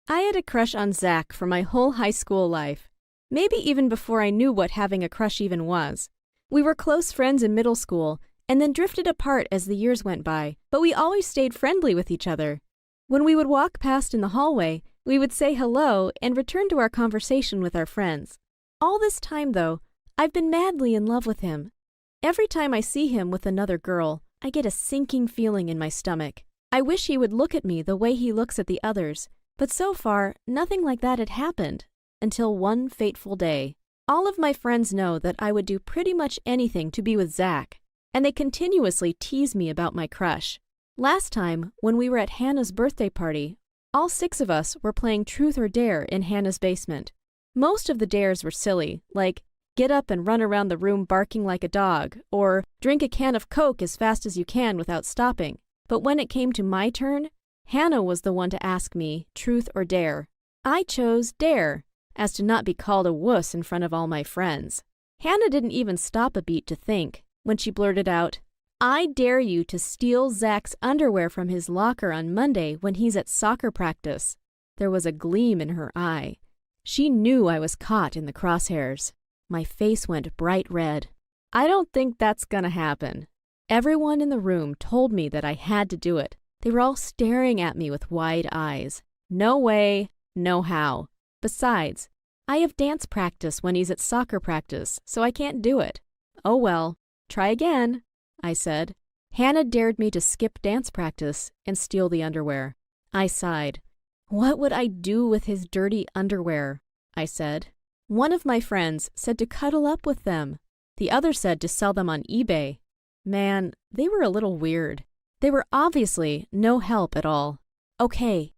I had a crush on Zach for my whole high school life, maybe even before I knew what having a crush even was. We were close friends in middle school and then drifted apart as the years went by, but we always stayed friendly with each other. When we would walk past in the hallway, we would say hello and return to our conversation with our friends. All this time, though, I've been madly in love with him. Every time I see him with another girl, I get a sinking feeling in my stomach. I wish he would look at me the way he looks at the others, but so far, nothing like that had happened, until one fateful day. All of my friends know that I would do pretty much anything to be with Zach, and they continuously tease me about my crush. Last time, when we were at Hannah's birthday party, all 6 of us were playing Truth or Dare in Hannah's basement. Most of the dares were silly, like get up and run around the room barking like a dog, or drink a can of Coke as fast as you can without stopping. But when it came to my turn, Hannah was the one to ask me, Truth or Dare. I chose Dare, as to not be called a wuss in front of all my friends. Hannah didn't even stop a beat to think when she blurted out, "I dare you to steal Zach's underwear from his locker on Monday when he's at soccer practice." There was a gleam in her eye. She knew I was caught in the crosshairs. My face went bright red. I don't think that's gonna happen. Everyone in the room told me that I had to do it. They were all staring at me with wide eyes. No way, no how. Besides, I have dance practice when he's at soccer practice, so I can't do it. Oh well, try again, I said. Hannah dared me to skip dance practice and steal the underwear. I sighed. What would I do with his dirty underwear? I said. One of my friends said to cuddle up with them. The other said to sell them on eBay. Man, they were a little weird. They were obviously no help at all. Okay,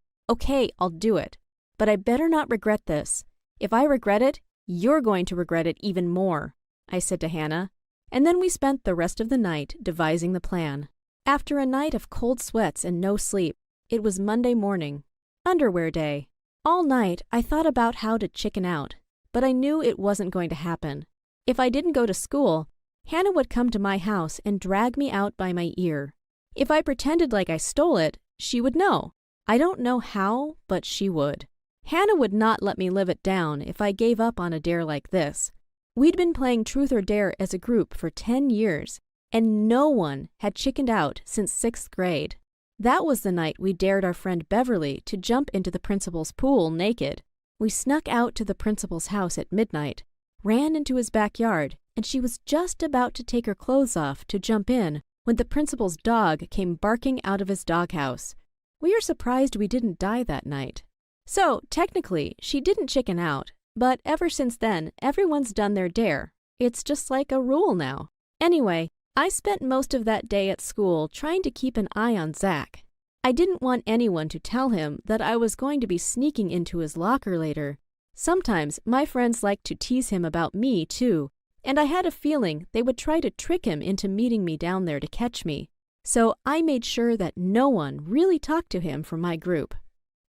I'll do it. But I better not regret this. If I regret it, you're going to regret it even more, I said to Hannah. And then we spent the rest of the night devising the plan. After a night of cold sweats and no sleep, it was Monday morning, underwear day. All night I thought about how to chicken out, but I knew it wasn't going to happen. If I didn't go to school, Hannah would come to my house and drag me out by my ear. If I pretended like I stole it, she would know. I don't know how, but she would. Hannah would not let me live it down if I gave up on a dare like this. We'd been playing Truth or Dare as a group for 10 years, and no one had chickened out since 6th grade. That was the night we dared our friend Beverly to jump into the principal's pool naked. We snuck out to the principal's house at midnight, ran into his backyard, and she was just about to take her clothes off to jump in when the principal's dog came barking out of his doghouse. We are surprised we didn't die that night. So, technically, she didn't chicken out, but ever since then, everyone's done their dare. It's just like a rule now. Anyway, I spent most of that day at school trying to keep an eye on Zach. I didn't want anyone to tell him that I was going to be sneaking into his locker later. Sometimes my friends liked to tease him about me, too, and I had a feeling they would try to trick him into meeting me down there to catch me. So I made sure that no one really talked to him from my group.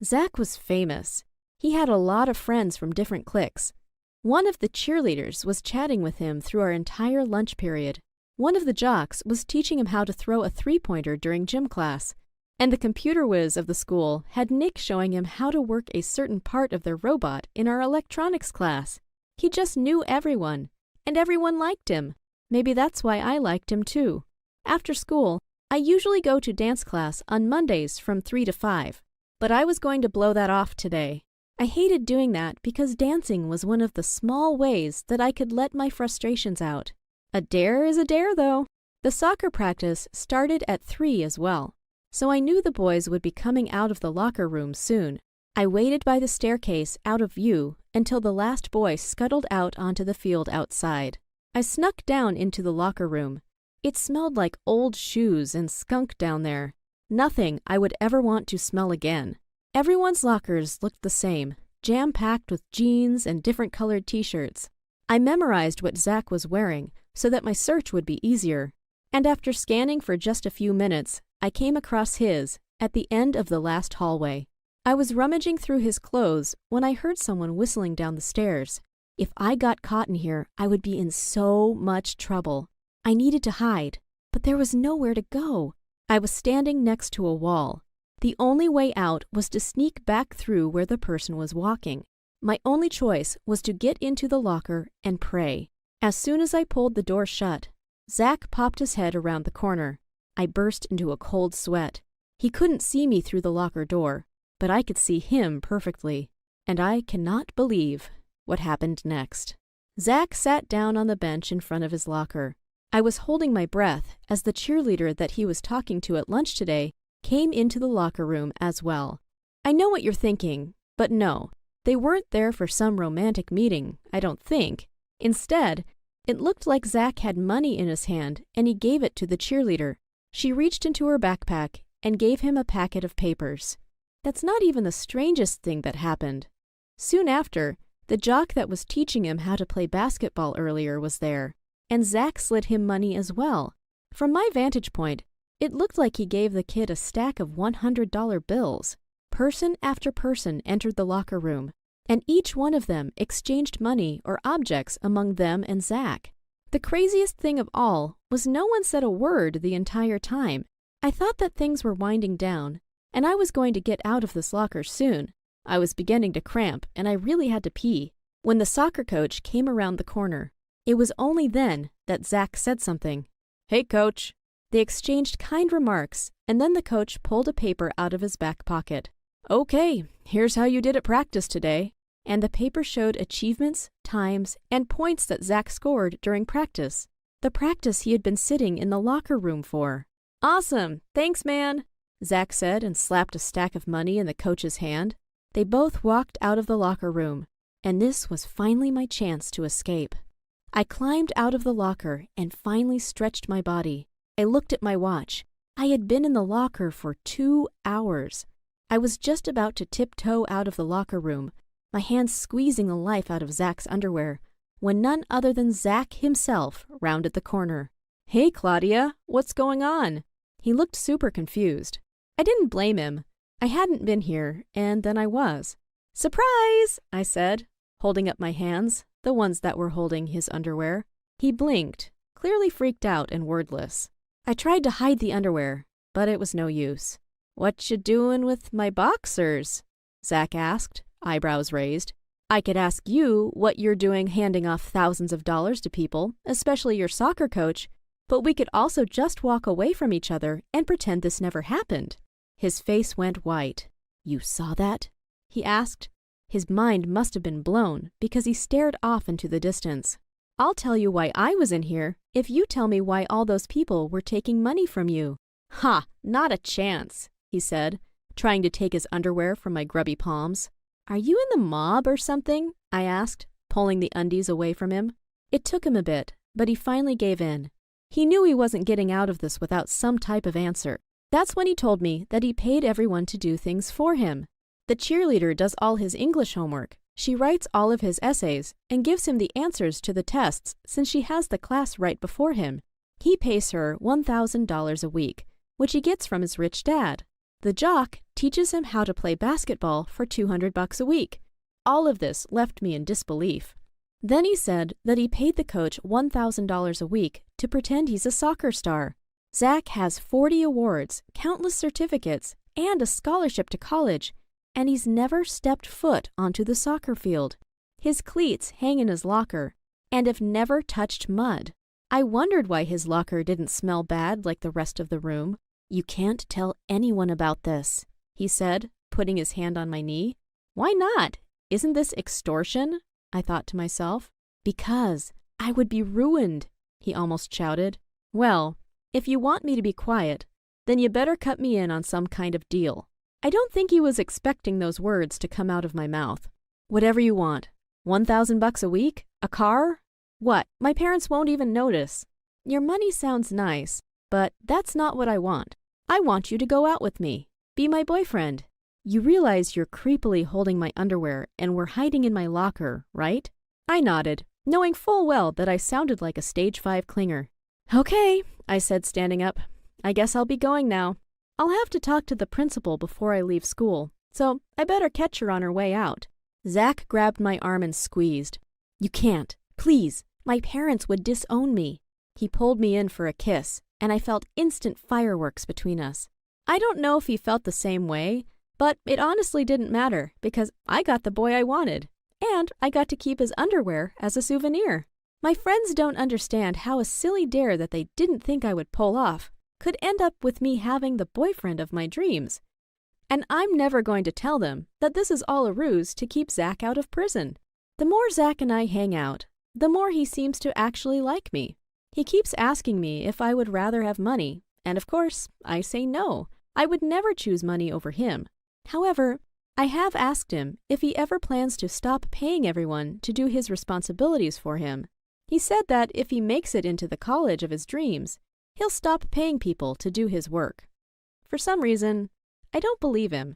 Zach was famous. He had a lot of friends from different cliques. One of the cheerleaders was chatting with him through our entire lunch period. One of the jocks was teaching him how to throw a three-pointer during gym class. And the computer whiz of the school had Nick showing him how to work a certain part of their robot in our electronics class. He just knew everyone, and everyone liked him. Maybe that's why I liked him too. After school, I usually go to dance class on Mondays from 3 to 5. But I was going to blow that off today. I hated doing that because dancing was one of the small ways that I could let my frustrations out. A dare is a dare, though. The soccer practice started at 3 as well, so I knew the boys would be coming out of the locker room soon. I waited by the staircase out of view until the last boy scuttled out onto the field outside. I snuck down into the locker room. It smelled like old shoes and skunk down there. Nothing I would ever want to smell again. Everyone's lockers looked the same, jam-packed with jeans and different colored t-shirts. I memorized what Zach was wearing so that my search would be easier. And after scanning for just a few minutes, I came across his at the end of the last hallway. I was rummaging through his clothes when I heard someone whistling down the stairs. If I got caught in here, I would be in so much trouble. I needed to hide, but there was nowhere to go. I was standing next to a wall. The only way out was to sneak back through where the person was walking. My only choice was to get into the locker and pray. As soon as I pulled the door shut, Zach popped his head around the corner. I burst into a cold sweat. He couldn't see me through the locker door, but I could see him perfectly. And I cannot believe what happened next. Zach sat down on the bench in front of his locker. I was holding my breath as the cheerleader that he was talking to at lunch today came into the locker room as well. I know what you're thinking, but no, they weren't there for some romantic meeting, I don't think. Instead, it looked like Zach had money in his hand and he gave it to the cheerleader. She reached into her backpack and gave him a packet of papers. That's not even the strangest thing that happened. Soon after, the jock that was teaching him how to play basketball earlier was there, and Zach slid him money as well. From my vantage point, it looked like he gave the kid a stack of $100 bills. Person after person entered the locker room, and each one of them exchanged money or objects among them and Zach. The craziest thing of all was no one said a word the entire time. I thought that things were winding down, and I was going to get out of this locker soon. I was beginning to cramp, and I really had to pee, when the soccer coach came around the corner. It was only then that Zach said something. "Hey, coach." They exchanged kind remarks, and then the coach pulled a paper out of his back pocket. "Okay, here's how you did at practice today." And the paper showed achievements, times, and points that Zach scored during practice. The practice he had been sitting in the locker room for. "Awesome, thanks, man," Zach said and slapped a stack of money in the coach's hand. They both walked out of the locker room, and this was finally my chance to escape. I climbed out of the locker and finally stretched my body. I looked at my watch. I had been in the locker for 2 hours. I was just about to tiptoe out of the locker room, my hands squeezing the life out of Zach's underwear, when none other than Zach himself rounded the corner. "Hey, Claudia, what's going on?" He looked super confused. I didn't blame him. I hadn't been here, and then I was. "Surprise!" I said, holding up my hands, the ones that were holding his underwear. He blinked, clearly freaked out and wordless. I tried to hide the underwear, but it was no use. "What you doing with my boxers?" Zach asked, eyebrows raised. "I could ask you what you're doing handing off thousands of dollars to people, especially your soccer coach, but we could also just walk away from each other and pretend this never happened." His face went white. "You saw that?" he asked. His mind must have been blown because he stared off into the distance. "I'll tell you why I was in here if you tell me why all those people were taking money from you." "Ha, not a chance," he said, trying to take his underwear from my grubby palms. "Are you in the mob or something?" I asked, pulling the undies away from him. It took him a bit, but he finally gave in. He knew he wasn't getting out of this without some type of answer. That's when he told me that he paid everyone to do things for him. The cheerleader does all his English homework. She writes all of his essays and gives him the answers to the tests since she has the class right before him. He pays her $1,000 a week, which he gets from his rich dad. The jock teaches him how to play basketball for $200 a week. All of this left me in disbelief. Then he said that he paid the coach $1,000 a week to pretend he's a soccer star. Zach has 40 awards, countless certificates, and a scholarship to college, and he's never stepped foot onto the soccer field. His cleats hang in his locker and have never touched mud. I wondered why his locker didn't smell bad like the rest of the room. "You can't tell anyone about this," he said, putting his hand on my knee. "Why not? Isn't this extortion?" I thought to myself. "Because I would be ruined," he almost shouted. "Well, if you want me to be quiet, then you better cut me in on some kind of deal." I don't think he was expecting those words to come out of my mouth. "Whatever you want. $1,000 a week? A car? What? My parents won't even notice." "Your money sounds nice, but that's not what I want. I want you to go out with me. Be my boyfriend. You realize you're creepily holding my underwear and we're hiding in my locker, right?" I nodded, knowing full well that I sounded like a stage 5 clinger. "Okay," I said, standing up. "I guess I'll be going now. I'll have to talk to the principal before I leave school, so I better catch her on her way out." Zach grabbed my arm and squeezed. "You can't. Please. My parents would disown me." He pulled me in for a kiss, and I felt instant fireworks between us. I don't know if he felt the same way, but it honestly didn't matter because I got the boy I wanted, and I got to keep his underwear as a souvenir. My friends don't understand how a silly dare that they didn't think I would pull off could end up with me having the boyfriend of my dreams. And I'm never going to tell them that this is all a ruse to keep Zach out of prison. The more Zach and I hang out, the more he seems to actually like me. He keeps asking me if I would rather have money, and of course, I say no. I would never choose money over him. However, I have asked him if he ever plans to stop paying everyone to do his responsibilities for him. He said that if he makes it into the college of his dreams, he'll stop paying people to do his work. For some reason, I don't believe him.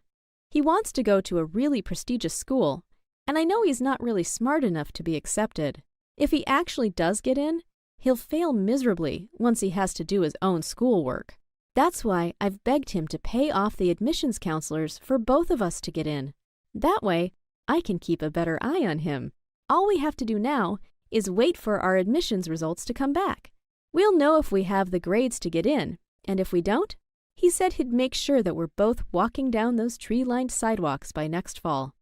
He wants to go to a really prestigious school, and I know he's not really smart enough to be accepted. If he actually does get in, he'll fail miserably once he has to do his own schoolwork. That's why I've begged him to pay off the admissions counselors for both of us to get in. That way, I can keep a better eye on him. All we have to do now is wait for our admissions results to come back. We'll know if we have the grades to get in, and if we don't, he said he'd make sure that we're both walking down those tree-lined sidewalks by next fall.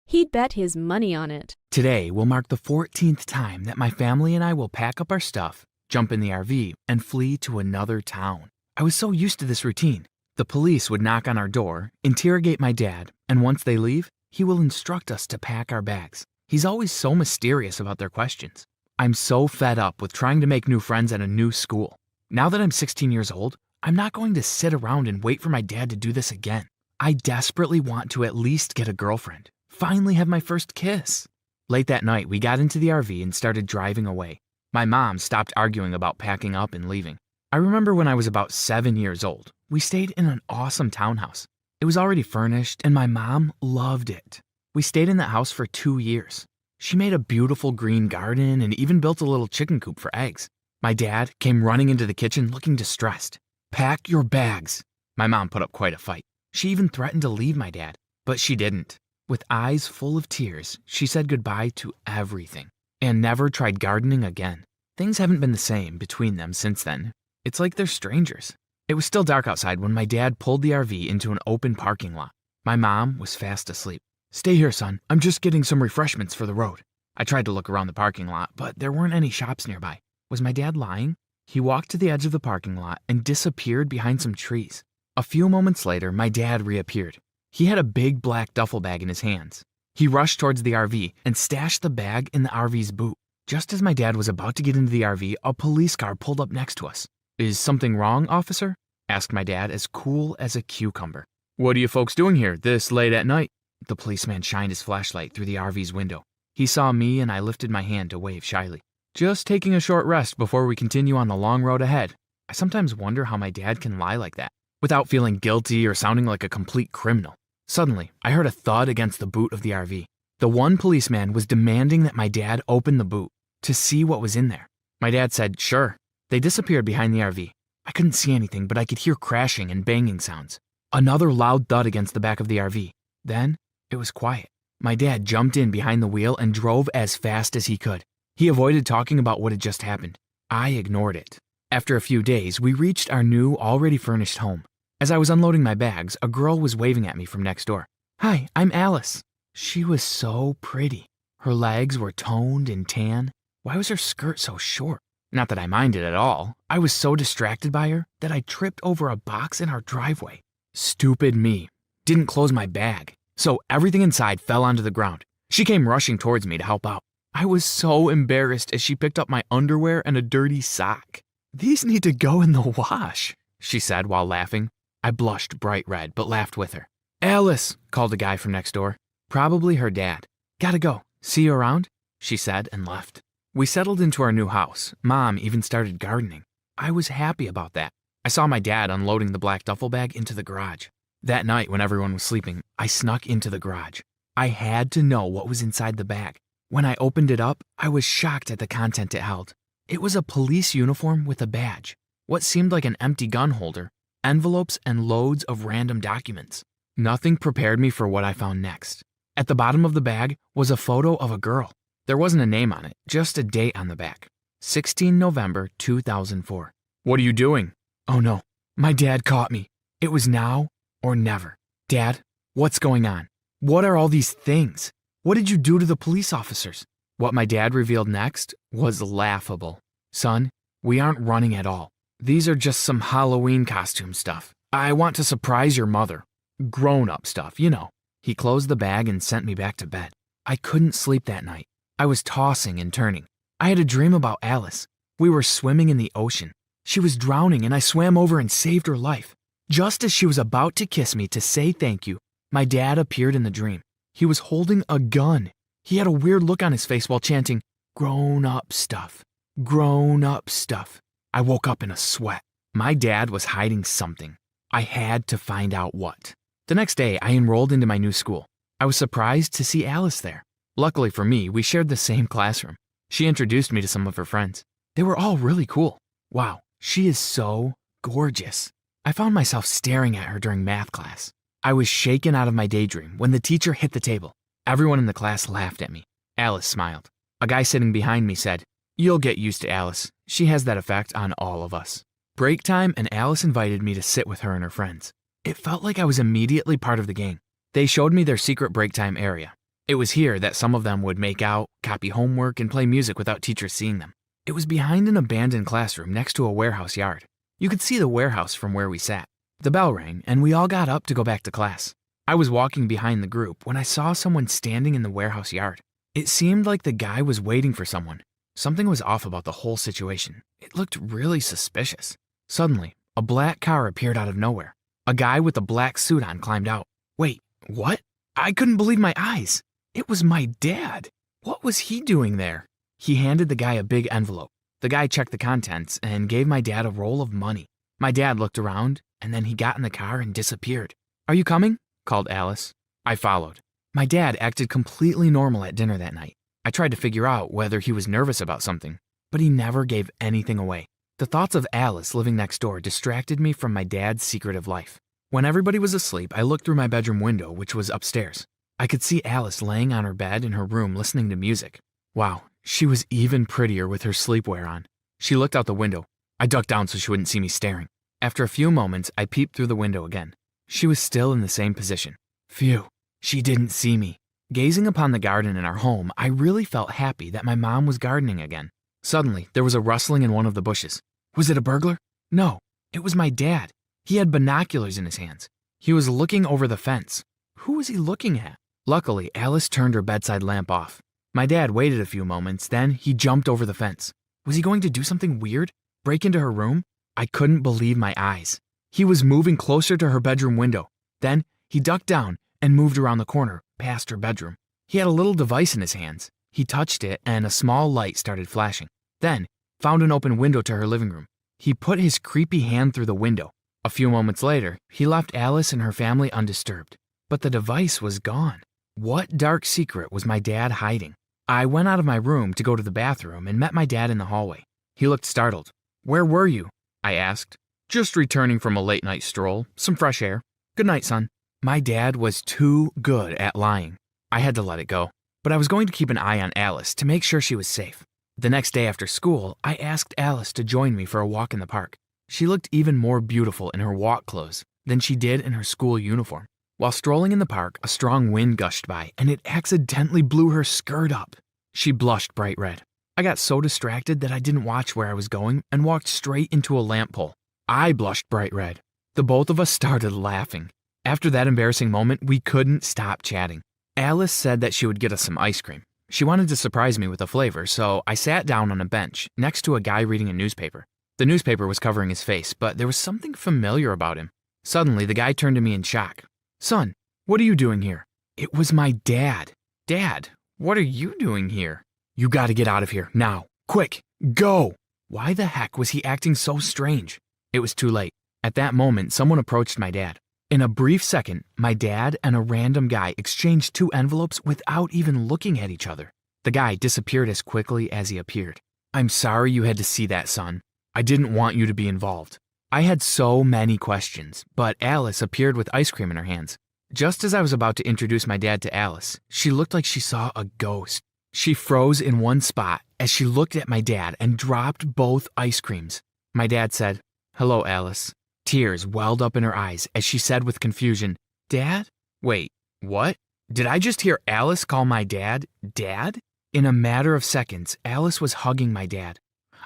He'd bet his money on it. Today will mark the 14th time that my family and I will pack up our stuff, jump in the RV, and flee to another town. I was so used to this routine. The police would knock on our door, interrogate my dad, and once they leave, he will instruct us to pack our bags. He's always so mysterious about their questions. I'm so fed up with trying to make new friends at a new school. Now that I'm 16 years old, I'm not going to sit around and wait for my dad to do this again. I desperately want to at least get a girlfriend, finally have my first kiss. Late that night, we got into the RV and started driving away. My mom stopped arguing about packing up and leaving. I remember when I was about 7 years old, we stayed in an awesome townhouse. It was already furnished and my mom loved it. We stayed in that house for 2 years. She made a beautiful green garden and even built a little chicken coop for eggs. My dad came running into the kitchen looking distressed. "Pack your bags." My mom put up quite a fight. She even threatened to leave my dad, but she didn't. With eyes full of tears, she said goodbye to everything and never tried gardening again. Things haven't been the same between them since then. It's like they're strangers. It was still dark outside when my dad pulled the RV into an open parking lot. My mom was fast asleep. "Stay here, son. I'm just getting some refreshments for the road." I tried to look around the parking lot, but there weren't any shops nearby. Was my dad lying? He walked to the edge of the parking lot and disappeared behind some trees. A few moments later, my dad reappeared. He had a big black duffel bag in his hands. He rushed towards the RV and stashed the bag in the RV's boot. Just as my dad was about to get into the RV, a police car pulled up next to us. "Is something wrong, officer?" asked my dad, as cool as a cucumber. "What are you folks doing here this late at night?" The policeman shined his flashlight through the RV's window. He saw me and I lifted my hand to wave shyly. "Just taking a short rest before we continue on the long road ahead." I sometimes wonder how my dad can lie like that, without feeling guilty or sounding like a complete criminal. Suddenly, I heard a thud against the boot of the RV. The one policeman was demanding that my dad open the boot to see what was in there. My dad said, "Sure." They disappeared behind the RV. I couldn't see anything, but I could hear crashing and banging sounds. Another loud thud against the back of the RV. Then, it was quiet. My dad jumped in behind the wheel and drove as fast as he could. He avoided talking about what had just happened. I ignored it. After a few days, we reached our new, already furnished home. As I was unloading my bags, a girl was waving at me from next door. "Hi, I'm Alice." She was so pretty. Her legs were toned and tan. Why was her skirt so short? Not that I minded at all. I was so distracted by her that I tripped over a box in our driveway. Stupid me. Didn't close my bag, so everything inside fell onto the ground. She came rushing towards me to help out. I was so embarrassed as she picked up my underwear and a dirty sock. "These need to go in the wash," she said while laughing. I blushed bright red, but laughed with her. "Alice," called a guy from next door. Probably her dad. "Gotta go. See you around," she said and left. We settled into our new house. Mom even started gardening. I was happy about that. I saw my dad unloading the black duffel bag into the garage. That night, when everyone was sleeping, I snuck into the garage. I had to know what was inside the bag. When I opened it up, I was shocked at the content it held. It was a police uniform with a badge, what seemed like an empty gun holder, envelopes, and loads of random documents. Nothing prepared me for what I found next. At the bottom of the bag was a photo of a girl. There wasn't a name on it, just a date on the back. 16 November 2004. "What are you doing?" "Oh no, my dad caught me." It was now or never. Dad, what's going on? What are all these things? What did you do to the police officers? What my dad revealed next was laughable. Son, we aren't running at all. These are just some Halloween costume stuff. I want to surprise your mother. Grown-up stuff, you know. He closed the bag and sent me back to bed. I couldn't sleep that night. I was tossing and turning. I had a dream about Alice. We were swimming in the ocean. She was drowning and I swam over and saved her life. Just as she was about to kiss me to say thank you, my dad appeared in the dream. He was holding a gun. He had a weird look on his face while chanting, "Grown-up stuff, grown-up stuff." I woke up in a sweat. My dad was hiding something. I had to find out what. The next day, I enrolled into my new school. I was surprised to see Alice there. Luckily for me, we shared the same classroom. She introduced me to some of her friends. They were all really cool. Wow, she is so gorgeous. I found myself staring at her during math class. I was shaken out of my daydream when the teacher hit the table. Everyone in the class laughed at me. Alice smiled. A guy sitting behind me said, "You'll get used to Alice. She has that effect on all of us." Break time, and Alice invited me to sit with her and her friends. It felt like I was immediately part of the gang. They showed me their secret break time area. It was here that some of them would make out, copy homework, and play music without teachers seeing them. It was behind an abandoned classroom next to a warehouse yard. You could see the warehouse from where we sat. The bell rang, and we all got up to go back to class. I was walking behind the group when I saw someone standing in the warehouse yard. It seemed like the guy was waiting for someone. Something was off about the whole situation. It looked really suspicious. Suddenly, a black car appeared out of nowhere. A guy with a black suit on climbed out. Wait, what? I couldn't believe my eyes. It was my dad. What was he doing there? He handed the guy a big envelope. The guy checked the contents and gave my dad a roll of money. My dad looked around, and then he got in the car and disappeared. "Are you coming?" called Alice. I followed. My dad acted completely normal at dinner that night. I tried to figure out whether he was nervous about something, but he never gave anything away. The thoughts of Alice living next door distracted me from my dad's secretive life. When everybody was asleep, I looked through my bedroom window, which was upstairs. I could see Alice laying on her bed in her room listening to music. Wow, she was even prettier with her sleepwear on. She looked out the window. I ducked down so she wouldn't see me staring. After a few moments, I peeped through the window again. She was still in the same position. Phew, she didn't see me. Gazing upon the garden in our home, I really felt happy that my mom was gardening again. Suddenly, there was a rustling in one of the bushes. Was it a burglar? No, it was my dad. He had binoculars in his hands. He was looking over the fence. Who was he looking at? Luckily, Alice turned her bedside lamp off. My dad waited a few moments, then he jumped over the fence. Was he going to do something weird? Break into her room? I couldn't believe my eyes. He was moving closer to her bedroom window. Then, he ducked down and moved around the corner, past her bedroom. He had a little device in his hands. He touched it and a small light started flashing. Then, found an open window to her living room. He put his creepy hand through the window. A few moments later, he left Alice and her family undisturbed. But the device was gone. What dark secret was my dad hiding? I went out of my room to go to the bathroom and met my dad in the hallway. He looked startled. "Where were you?" I asked. "Just returning from a late night stroll, some fresh air. Good night, son." My dad was too good at lying. I had to let it go, but I was going to keep an eye on Alice to make sure she was safe. The next day after school, I asked Alice to join me for a walk in the park. She looked even more beautiful in her walk clothes than she did in her school uniform. While strolling in the park, a strong wind gushed by, and it accidentally blew her skirt up. She blushed bright red. I got so distracted that I didn't watch where I was going and walked straight into a lamp pole. I blushed bright red. The both of us started laughing. After that embarrassing moment, we couldn't stop chatting. Alice said that she would get us some ice cream. She wanted to surprise me with a flavor, so I sat down on a bench next to a guy reading a newspaper. The newspaper was covering his face, but there was something familiar about him. Suddenly, the guy turned to me in shock. "Son, what are you doing here?" It was my dad. "Dad, what are you doing here?" "You gotta get out of here, now. Quick, go!" Why the heck was he acting so strange? It was too late. At that moment, someone approached my dad. In a brief second, my dad and a random guy exchanged 2 envelopes without even looking at each other. The guy disappeared as quickly as he appeared. "I'm sorry you had to see that, son. I didn't want you to be involved." I had so many questions, but Alice appeared with ice cream in her hands. Just as I was about to introduce my dad to Alice, she looked like she saw a ghost. She froze in one spot as she looked at my dad and dropped both ice creams. My dad said, "Hello, Alice. Tears welled up in her eyes as she said with confusion, "Dad? Wait, what? Did I just hear Alice call my dad, Dad?" In a matter of seconds, Alice was hugging my dad.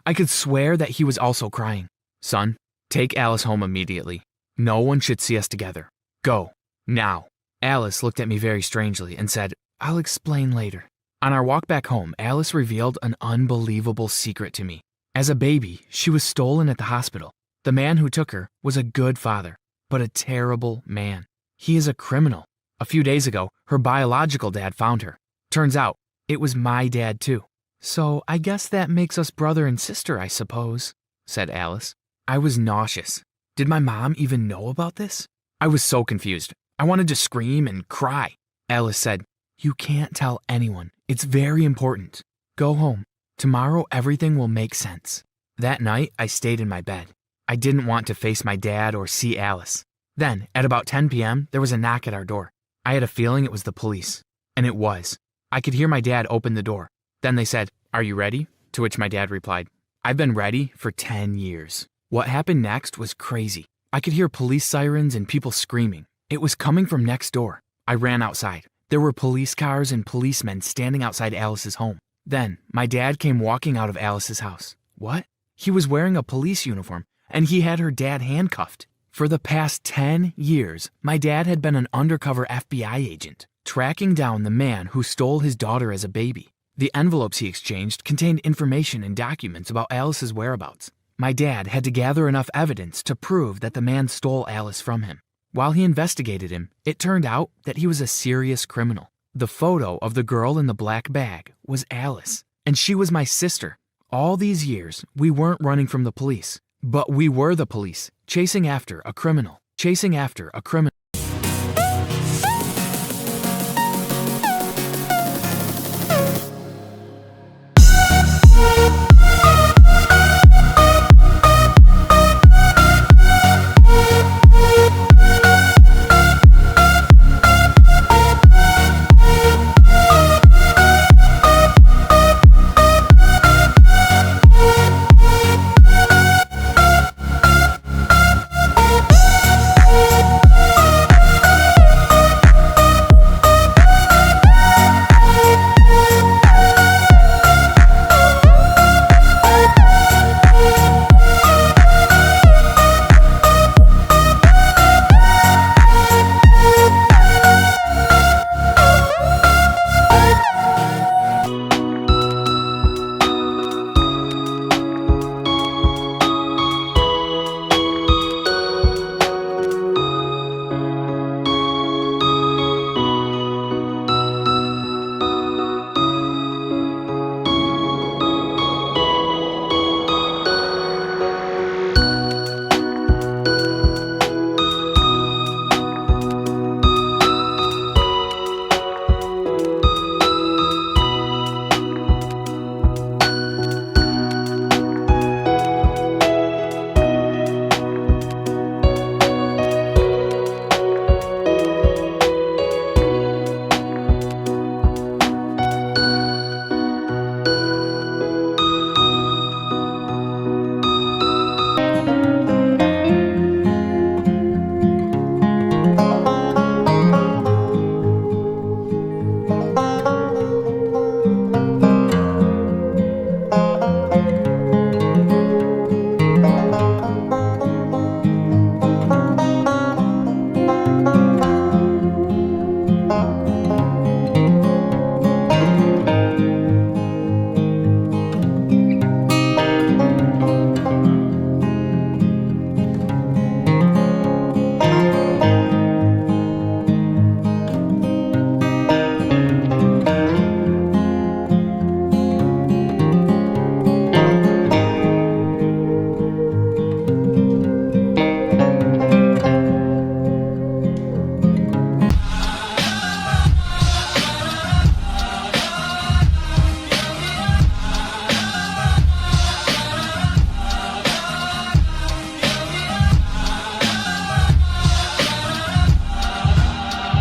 I could swear that he was also crying. "Son, take Alice home immediately. No one should see us together. Go, now." Alice looked at me very strangely and said, "I'll explain later." On our walk back home, Alice revealed an unbelievable secret to me. As a baby, she was stolen at the hospital. The man who took her was a good father, but a terrible man. He is a criminal. A few days ago, her biological dad found her. Turns out, it was my dad too. "So I guess that makes us brother and sister, I suppose," said Alice. I was nauseous. Did my mom even know about this? I was so confused. I wanted to scream and cry. Alice said, "You can't tell anyone. It's very important. Go home. Tomorrow everything will make sense." That night, I stayed in my bed. I didn't want to face my dad or see Alice. Then, at about 10 p.m., there was a knock at our door. I had a feeling it was the police. And it was. I could hear my dad open the door. Then they said, "Are you ready?" To which my dad replied, "I've been ready for 10 years. What happened next was crazy. I could hear police sirens and people screaming. It was coming from next door. I ran outside. There were police cars and policemen standing outside Alice's home. Then, my dad came walking out of Alice's house. What? He was wearing a police uniform, and he had her dad handcuffed. For the past 10 years, my dad had been an undercover FBI agent, tracking down the man who stole his daughter as a baby. The envelopes he exchanged contained information and documents about Alice's whereabouts. My dad had to gather enough evidence to prove that the man stole Alice from him. While he investigated him, it turned out that he was a serious criminal. The photo of the girl in the black bag was Alice, and she was my sister. All these years, we weren't running from the police, but we were the police, chasing after a criminal.